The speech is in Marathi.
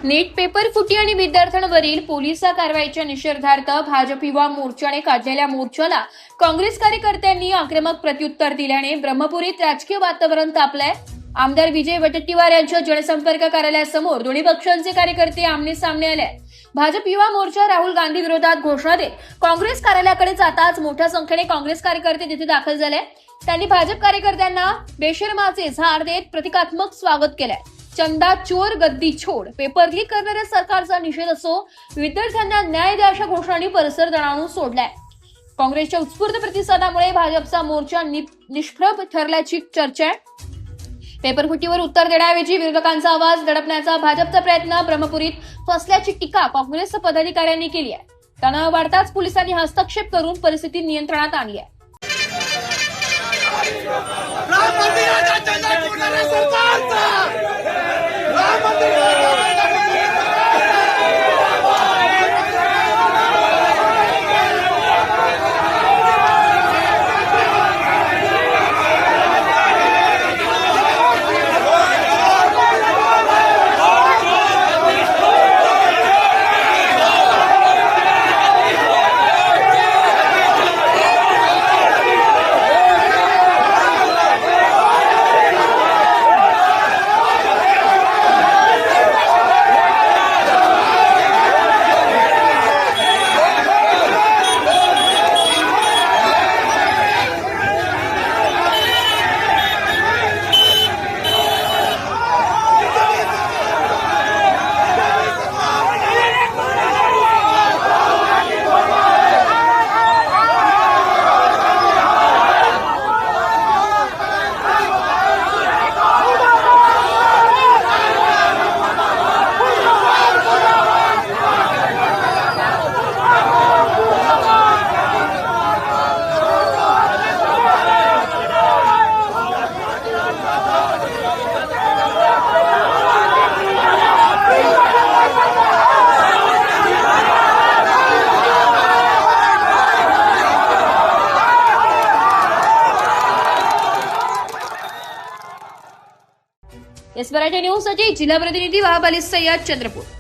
नीट पेपर फुटी आणि विद्यार्थ्यांवरील पोलिस कारवाईच्या निषेधार्थ भाजप युवा मोर्चाने काढलेल्या मोर्चाला काँग्रेस कार्यकर्त्यांनी आक्रमक प्रत्युत्तर दिल्याने ब्रह्मपुरीत राजकीय वातावरण तापलंय। आमदार विजय वडेट्टीवार यांच्या जनसंपर्क कार्यालयासमोर दोन्ही पक्षांचे कार्यकर्ते आमने सामने आले। भाजप युवा मोर्चा राहुल गांधी विरोधात घोषणा देत काँग्रेस कार्यालयाकडे जाताच मोठ्या संख्येने काँग्रेस कार्यकर्ते तिथे दाखल झाले। त्यांनी भाजप कार्यकर्त्यांना बेशर्माचे झाड देत प्रतिकात्मक स्वागत केलंय। चंदा चोर गद्दी छोड, पेपर लीक करणाऱ्या सरकारचा निषेध असो, विद्यार्थ्यांना न्याय द्या अशा घोषणांनी परिसर दणाणून सोडलाय। काँग्रेसच्या उत्स्फूर्त प्रतिसादामुळे भाजपचा मोर्चा निष्प्रभ ठरल्याची चर्चा आहे। पेपर फुटीवर उत्तर देण्याऐवजी विरोधकांचा आवाज दडपण्याचा भाजपचा प्रयत्न ब्रह्मपुरीत फसल्याची टीका काँग्रेस पदाधिकाऱ्यांनी केली आहे। तणाव वाढताच पोलिसांनी हस्तक्षेप करून परिस्थिती नियंत्रणात आणली आहे। एस मराठी न्यूज साठी जिल्हा प्रतिनिधी वहाब अली सय्यद, चंद्रपूर।